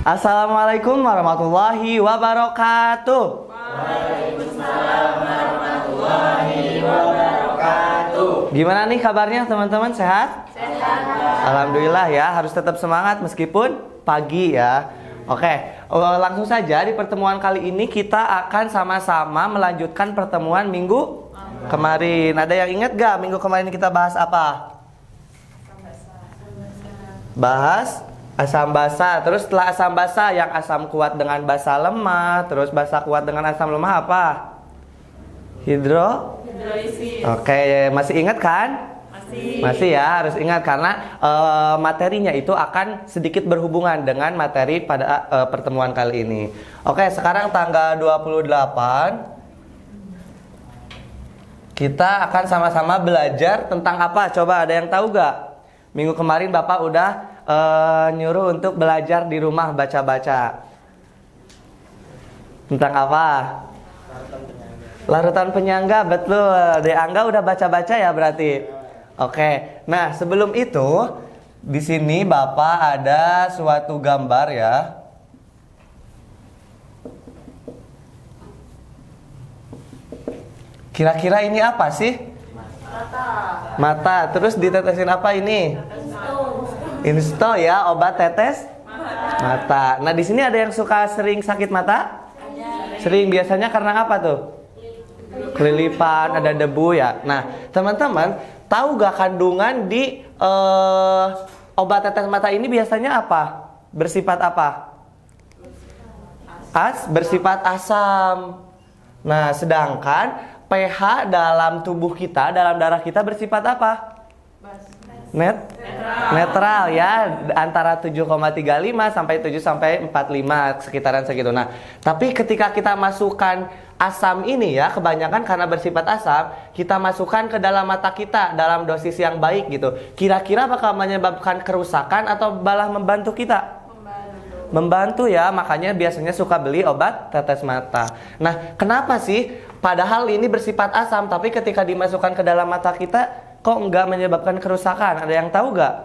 Assalamualaikum warahmatullahi wabarakatuh. Waalaikumsalam warahmatullahi wabarakatuh. Gimana nih kabarnya teman-teman, sehat? Sehat. Alhamdulillah ya, harus tetap semangat meskipun pagi ya. Oke, langsung saja di pertemuan kali ini kita akan sama-sama melanjutkan pertemuan minggu kemarin. Ada yang ingat gak minggu kemarin kita bahas apa? Bahas asam basa. Terus setelah asam basa, yang asam kuat dengan basa lemah, terus basa kuat dengan asam lemah apa? Hidrolisis. Oke, masih ingat kan? Masih ya, harus ingat karena materinya itu akan sedikit berhubungan dengan materi pada pertemuan kali ini. Oke, sekarang tanggal 28 kita akan sama-sama belajar tentang apa? Coba ada yang tahu gak? Minggu kemarin Bapak udah nyuruh untuk belajar di rumah baca-baca. Tentang apa? Larutan penyangga, betul. De Angga udah baca-baca ya berarti. Oke. Nah, sebelum itu di sini Bapak ada suatu gambar ya. Kira-kira ini apa sih? Mata. Terus ditetesin apa ini? Insto ya, obat tetes mata. Nah, di sini ada yang suka sering sakit mata? Sering, biasanya karena apa tuh? Kelilipan, ada debu ya. Nah, teman-teman, tahu gak kandungan di obat tetes mata ini biasanya apa? Bersifat apa? Bersifat asam. Nah, sedangkan pH dalam tubuh kita, dalam darah kita bersifat apa? Netral ya, antara 7,35 sampai 7 sampai 45 sekitaran segitu. Nah, tapi ketika kita masukkan asam ini ya, kebanyakan karena bersifat asam, kita masukkan ke dalam mata kita dalam dosis yang baik gitu. Kira-kira bakal menyebabkan kerusakan atau malah membantu kita? Membantu ya, makanya biasanya suka beli obat tetes mata. Nah, kenapa sih padahal ini bersifat asam tapi ketika dimasukkan ke dalam mata kita kok nggak menyebabkan kerusakan? Ada yang tahu nggak?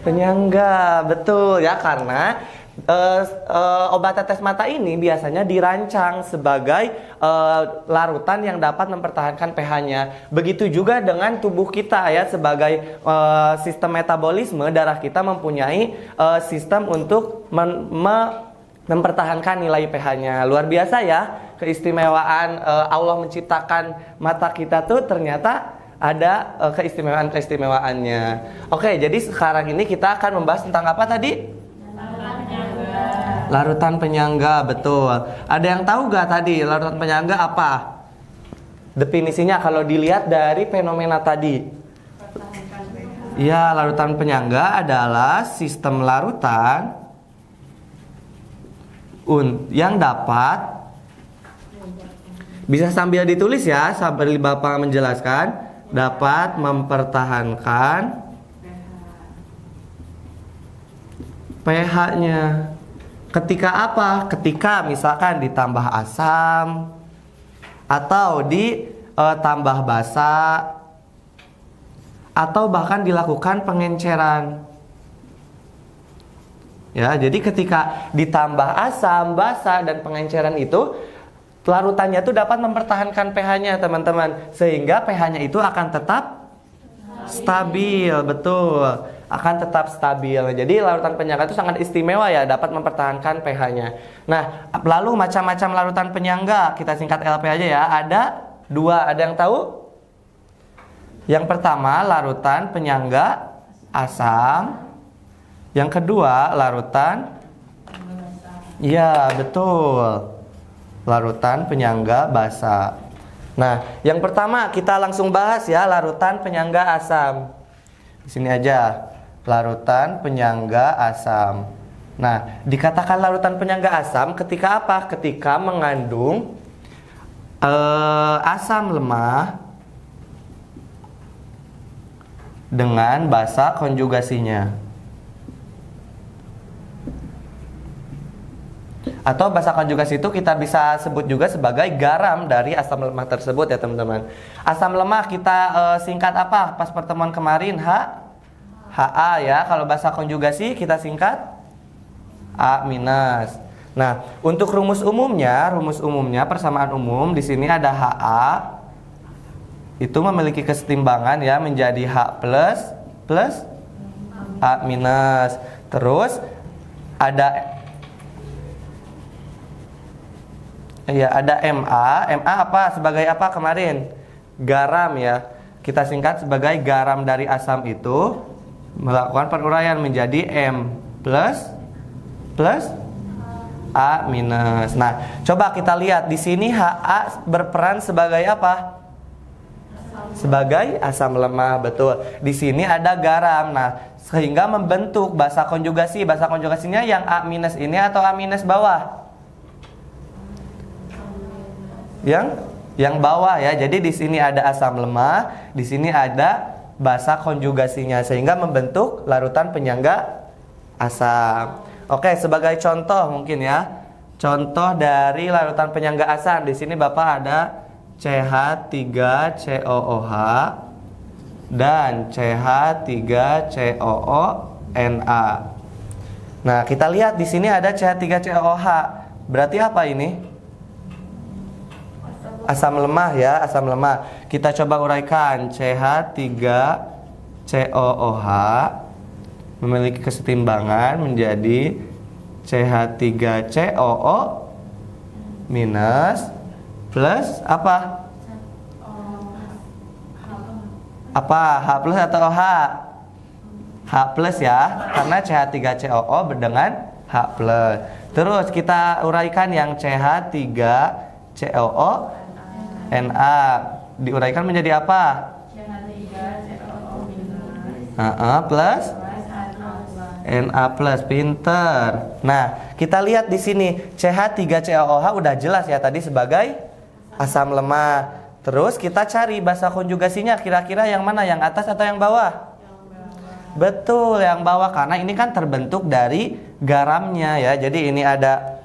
Penyangga, betul ya, karena obat tetes mata ini biasanya dirancang sebagai larutan yang dapat mempertahankan pH-nya. Begitu juga dengan tubuh kita ya, sebagai sistem metabolisme darah kita mempunyai sistem untuk mempertahankan nilai pH-nya. Luar biasa ya, keistimewaan Allah menciptakan mata kita tuh ternyata ada keistimewaan-keistimewaannya. Oke, jadi sekarang ini kita akan membahas tentang apa tadi? Larutan penyangga, betul. Ada yang tahu gak tadi larutan penyangga apa? Definisinya kalau dilihat dari fenomena tadi. Ya, larutan penyangga adalah sistem larutan yang dapat, bisa sambil ditulis ya, sambil Bapak menjelaskan, dapat mempertahankan pH-nya. Ketika apa? Ketika misalkan ditambah asam atau ditambah basa atau bahkan dilakukan pengenceran. Ya, jadi ketika ditambah asam, basa dan pengenceran itu, larutannya itu dapat mempertahankan pH-nya, teman-teman, sehingga pH-nya itu akan tetap stabil, betul, akan tetap stabil. Jadi larutan penyangga itu sangat istimewa ya, dapat mempertahankan pH-nya. Nah, lalu macam-macam larutan penyangga, kita singkat LP aja ya. Ada dua, ada yang tahu? Yang pertama larutan penyangga asam. Yang kedua larutan, ya betul, larutan penyangga basa. Nah, yang pertama kita langsung bahas ya, larutan penyangga asam. Di sini aja, larutan penyangga asam. Nah, dikatakan larutan penyangga asam ketika apa? Ketika mengandung asam lemah dengan basa konjugasinya. Atau basa konjugasi itu kita bisa sebut juga sebagai garam dari asam lemah tersebut ya teman-teman. Asam lemah kita singkat apa pas pertemuan kemarin? HA ya. Kalau basa konjugasi kita singkat A minus. Nah, untuk rumus umumnya persamaan umum di sini ada HA itu memiliki kesetimbangan ya menjadi H plus A minus. Terus ada MA apa sebagai apa kemarin? Garam ya. Kita singkat sebagai garam dari asam itu melakukan peruraian menjadi M plus A minus. Nah, coba kita lihat di sini HA berperan sebagai apa? Sebagai asam lemah, betul. Di sini ada garam. Nah, sehingga membentuk basa konjugasi. Basa konjugasinya yang A minus ini atau A minus bawah? Yang bawah ya. Jadi di sini ada asam lemah, di sini ada basa konjugasinya sehingga membentuk larutan penyangga asam. Oke, sebagai contoh mungkin ya. Contoh dari larutan penyangga asam. Di sini Bapak ada CH3COOH dan CH3COONA. Nah, kita lihat di sini ada CH3COOH. Berarti apa ini? Asam lemah ya, asam lemah. Kita coba uraikan. CH3COOH memiliki kesetimbangan menjadi CH3COO minus plus apa? H plus atau OH? H plus ya, karena CH3COO berdengan H plus. Terus kita uraikan yang CH3COO Na diuraikan menjadi apa? Plus Na plus, pinter. Nah, kita lihat di sini CH3COOH udah jelas ya tadi sebagai asam lemah. Terus kita cari basa konjugasinya kira-kira yang mana? Yang atas atau yang bawah? Betul, yang bawah karena ini kan terbentuk dari garamnya ya. Jadi ini ada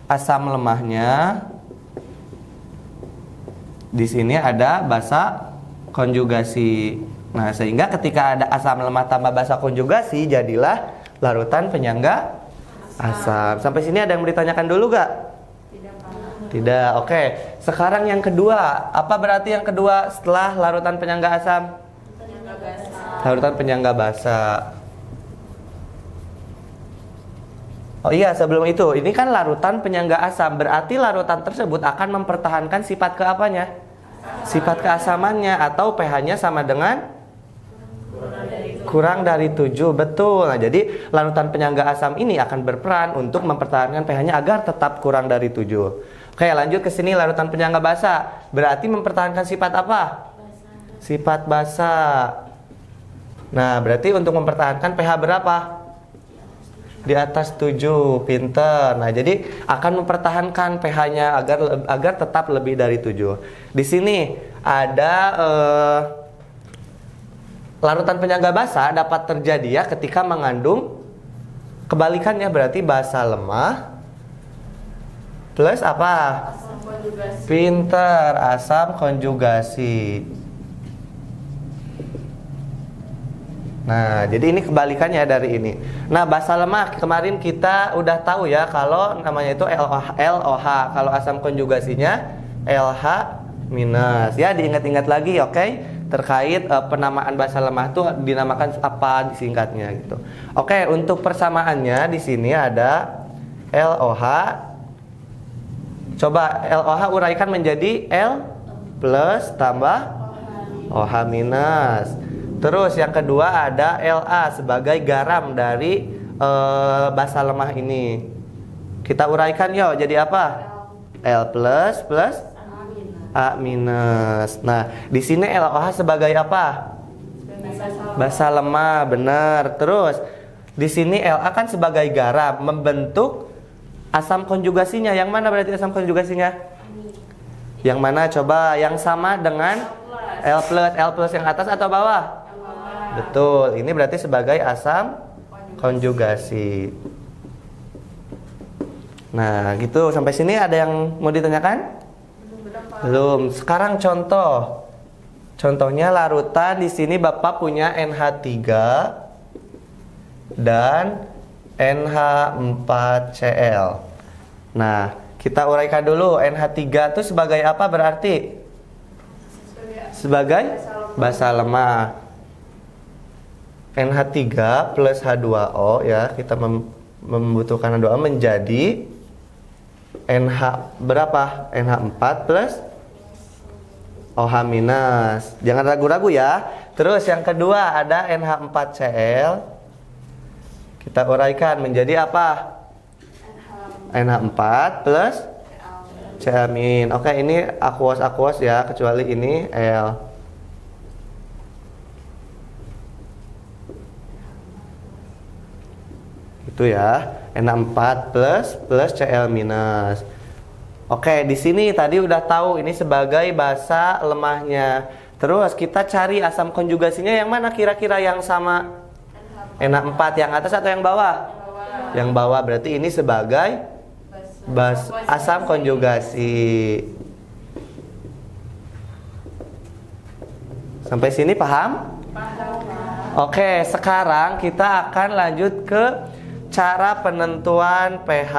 asam lemahnya. Di sini ada basa konjugasi. Nah, sehingga ketika ada asam lemah tambah basa konjugasi jadilah larutan penyangga asam. Sampai sini ada yang mau ditanyakan dulu gak? Tidak. Oke. Sekarang yang kedua. Apa berarti yang kedua setelah larutan penyangga asam? Larutan penyangga basa. Oh iya, sebelum itu, ini kan larutan penyangga asam. Berarti larutan tersebut akan mempertahankan sifat keapanya? Sifat keasamannya atau pH-nya sama dengan kurang dari 7. Betul. Nah, jadi larutan penyangga asam ini akan berperan untuk mempertahankan pH-nya agar tetap kurang dari 7. Oke, lanjut ke sini larutan penyangga basa. Berarti mempertahankan sifat apa? Sifat basa. Nah, berarti untuk mempertahankan pH berapa? Di atas 7, pinter. Nah, jadi akan mempertahankan pH-nya agar tetap lebih dari 7. Di sini ada larutan penyangga basa dapat terjadi ya ketika mengandung kebalikannya, berarti basa lemah plus apa? Asam konjugasi. Pinter, asam konjugasi. Nah, jadi ini kebalikannya dari ini. Nah, basa lemah kemarin kita udah tahu ya kalau namanya itu LOH. Kalau asam konjugasinya LH minus. Ya, diingat-ingat lagi, oke? Terkait penamaan basa lemah itu dinamakan apa disingkatnya gitu. Oke, untuk persamaannya di sini ada LOH. Coba LOH uraikan menjadi L plus tambah OH minus. Terus yang kedua ada La sebagai garam dari basa lemah ini. Kita uraikan yuk jadi apa? L plus plus A minus. Nah, di sini LOH sebagai apa? Basa lemah, benar. Terus di sini La kan sebagai garam membentuk asam konjugasinya. Yang mana berarti asam konjugasinya? Yang mana coba? Yang sama dengan L plus yang atas atau bawah? Betul. Ini berarti sebagai asam konjugasi. Nah, gitu. Sampai sini ada yang mau ditanyakan? Belum. Sekarang contoh. Contohnya larutan di sini Bapak punya NH3 dan NH4Cl. Nah, kita uraikan dulu NH3 itu sebagai apa berarti? Sebagai basa lemah. NH3 plus H2O ya, kita membutuhkan H2O menjadi NH berapa? NH4 plus OH minus. Jangan ragu-ragu ya. Terus yang kedua ada NH4Cl. Kita uraikan menjadi apa? NH4 plus Cl min. Oke, ini aqueous ya, kecuali ini L. Itu ya, NH4 plus Cl minus. Oke, di sini tadi udah tahu ini sebagai basa lemahnya. Terus kita cari asam konjugasinya yang mana kira-kira yang sama? NH4 yang atas atau yang bawah? Yang bawah, berarti ini sebagai asam konjugasi. Sampai sini paham? Oke, sekarang kita akan lanjut ke cara penentuan pH.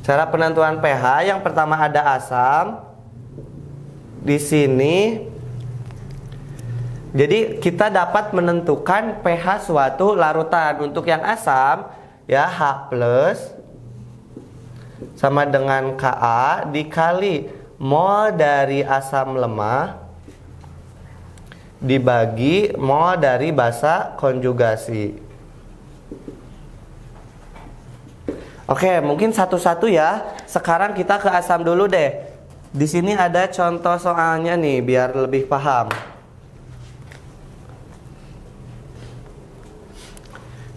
Cara penentuan pH yang pertama ada asam. Di sini jadi kita dapat menentukan pH suatu larutan. Untuk yang asam ya H+ sama dengan Ka dikali mol dari asam lemah dibagi mol dari basa konjugasi. Oke, mungkin satu-satu ya. Sekarang kita ke asam dulu deh. Di sini ada contoh soalnya nih biar lebih paham.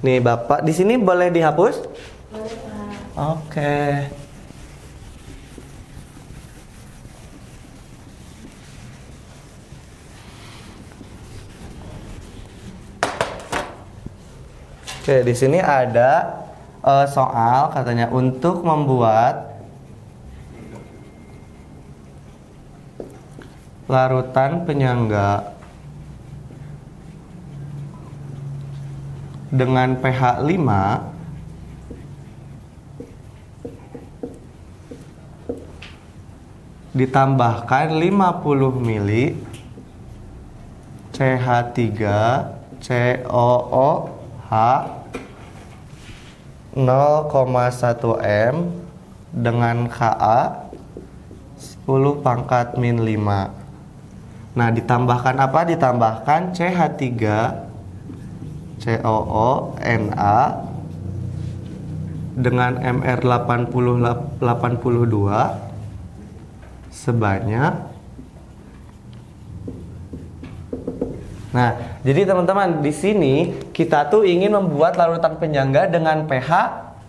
Nih Bapak, di sini boleh dihapus? Boleh, Pak. Oke. Oke, di sini ada soal katanya untuk membuat larutan penyangga dengan pH 5 ditambahkan 50 mili CH3COOH 0,1 m dengan Ka 10⁻⁵. Nah, ditambahkan apa? Ditambahkan CH3COONa dengan Mr82 sebanyak. Nah, jadi teman-teman, di sini kita tuh ingin membuat larutan penyangga dengan pH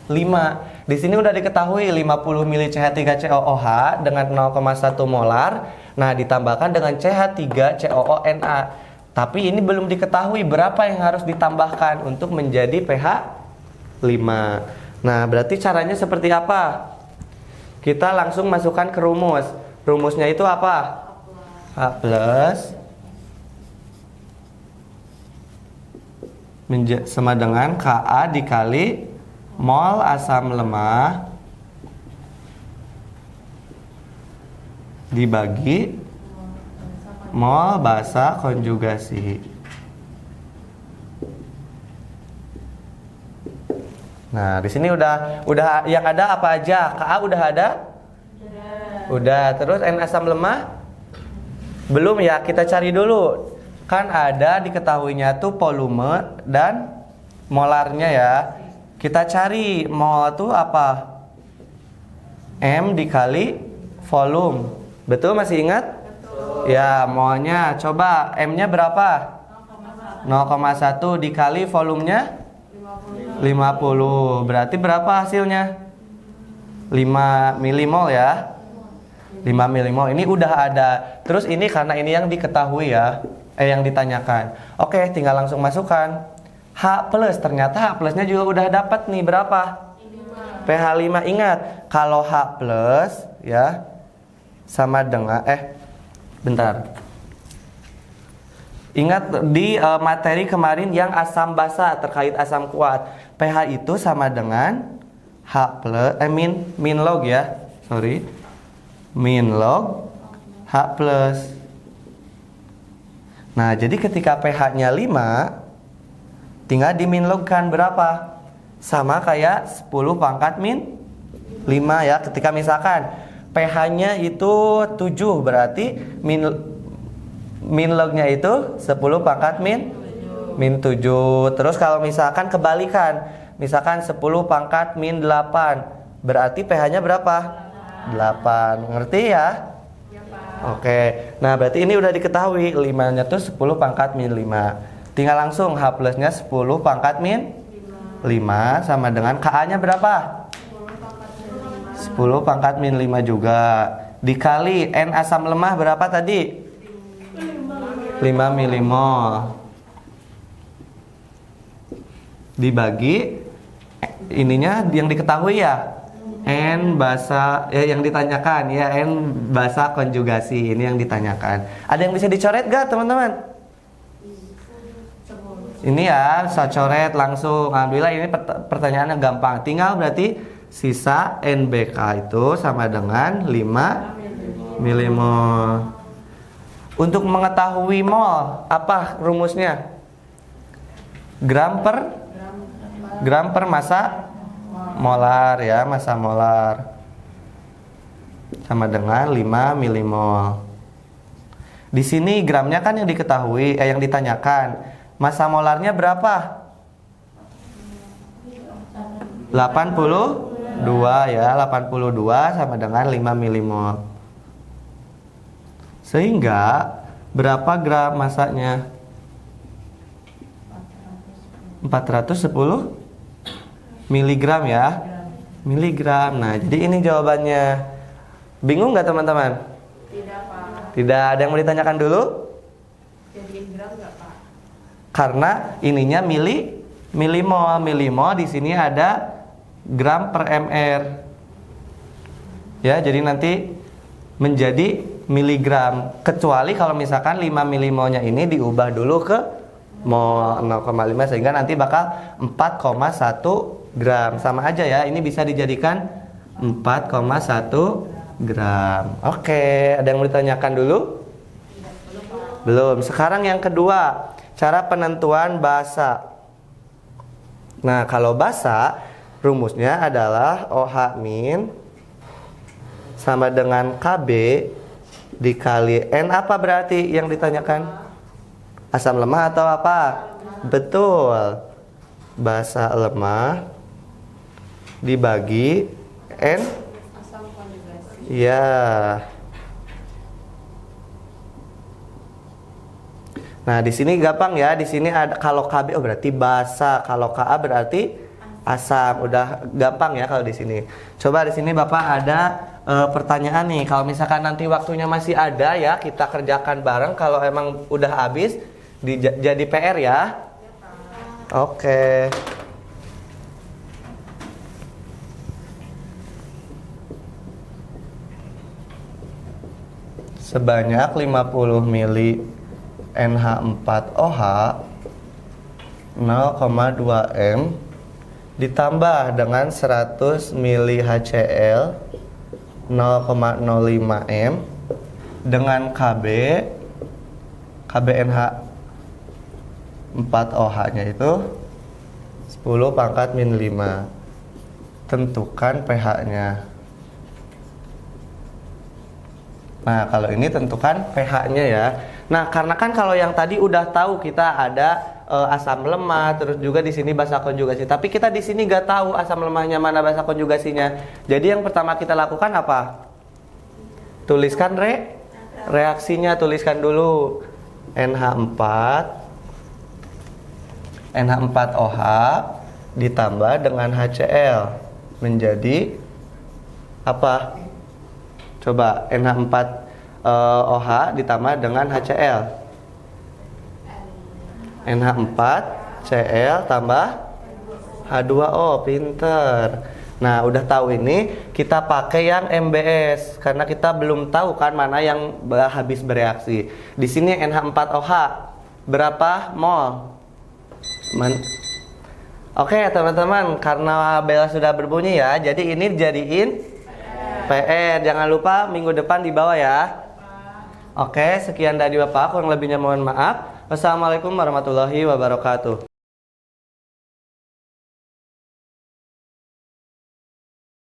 5. Di sini udah diketahui 50 mili CH3COOH dengan 0,1 molar. Nah, ditambahkan dengan CH3COONa. Tapi ini belum diketahui berapa yang harus ditambahkan untuk menjadi pH 5. Nah, berarti caranya seperti apa? Kita langsung masukkan ke rumus. Rumusnya itu apa? H+ sama dengan Ka dikali mol asam lemah dibagi mol basa konjugasi. Nah, di sini udah yang ada apa aja? Ka udah ada? Udah. Terus N asam lemah? Belum ya, kita cari dulu. Kan ada diketahuinya tuh volume dan molarnya ya. Kita cari mol tuh apa? M dikali volume. Betul, masih ingat? Betul. Ya, molnya coba M-nya berapa? 0,1 dikali volumenya 50. Berarti berapa hasilnya? 5 milimol ya. 5 milimol. Ini udah ada. Terus ini karena ini yang diketahui ya. Yang ditanyakan. Oke, tinggal langsung masukkan H+. Ternyata H+-nya juga udah dapat nih berapa? 5. pH 5. Ingat, kalau H+ ya sama dengan bentar. Ingat di materi kemarin yang asam basa terkait asam kuat. pH itu sama dengan H plus min log ya. Sorry. Min log H plus. Nah, jadi ketika pH-nya 5 tinggal diminlogkan berapa? Sama kayak 10 pangkat min 5 ya. Ketika misalkan pH-nya itu 7 berarti min lognya itu 10 pangkat min 7. Terus kalau misalkan kebalikan, misalkan 10 pangkat min 8, berarti pH-nya berapa? 8. Ngerti ya? Oke. Nah, berarti ini udah diketahui 5-nya tuh 10 pangkat min 5. Tinggal langsung H plusnya 10 pangkat min 5 sama dengan Ka-nya berapa? 10 pangkat min 5 juga. Dikali N asam lemah berapa tadi? 5 milimol. Dibagi ininya yang diketahui ya. N basa yang ditanyakan ya, N basa konjugasi ini yang ditanyakan. Ada yang bisa dicoret gak teman-teman? Ini ya, saya coret langsung. Alhamdulillah ini pertanyaannya gampang. Tinggal berarti sisa NBK itu sama dengan 5 milimol. Untuk mengetahui mol, apa rumusnya? Gram per massa molar ya, massa molar sama dengan 5 milimol. Di sini gramnya kan yang diketahui, yang ditanyakan. Massa molarnya berapa? 82 ya, 82 sama dengan 5 milimol. Sehingga berapa gram masanya? 410 miligram ya. Miligram. Nah, jadi ini jawabannya. Bingung nggak teman-teman? Tidak, Pak. Tidak. Ada yang mau ditanyakan dulu? Jadi gram nggak, Pak? Karena ininya milimol. Milimol di sini ada gram per mr. Ya, jadi nanti menjadi miligram. Kecuali kalau misalkan 5 milimolnya ini diubah dulu ke mol 0,5 sehingga nanti bakal 4,1 gram. Sama aja ya, ini bisa dijadikan 4,1 gram. Oke, ada yang mau ditanyakan dulu? Belum. Sekarang yang kedua, cara penentuan basa. Nah, kalau basa rumusnya adalah OH min sama dengan KB dikali N apa berarti yang ditanyakan? Asam lemah atau apa? Betul. Basa lemah dibagi N Asam konjugasi. ya. Nah, di sini gampang ya. Di sini ada kalau KB oh berarti basa, kalau Ka berarti asam. Udah gampang ya kalau di sini. Coba di sini Bapak ada pertanyaan nih. Kalau misalkan nanti waktunya masih ada ya, kita kerjakan bareng. Kalau emang udah habis jadi PR ya. Oke. Sebanyak 50 mili NH4OH 0,2 M ditambah dengan 100 mili HCl 0,05 M dengan KB NH4OH nya itu 10 pangkat min 5. Tentukan pH nya. Nah, kalau ini tentukan pH-nya ya. Nah, karena kan kalau yang tadi udah tahu kita ada asam lemah, terus juga di sini basa konjugasi. Tapi kita di sini nggak tahu asam lemahnya mana, basa konjugasinya. Jadi yang pertama kita lakukan apa? Tuliskan reaksinya, tuliskan dulu NH4OH ditambah dengan HCl menjadi apa? Coba NH4OH ditambah dengan HCl. NH4Cl tambah H2O. Pinter. Nah, udah tahu ini, kita pakai yang MBS karena kita belum tahu kan mana yang habis bereaksi. Di sini NH4OH berapa mol? Oke teman-teman, karena bel sudah berbunyi ya, jadi ini jadiin PR. Jangan lupa minggu depan dibawa ya. Oke, sekian dari Bapak, kurang lebihnya mohon maaf. Wassalamualaikum warahmatullahi wabarakatuh.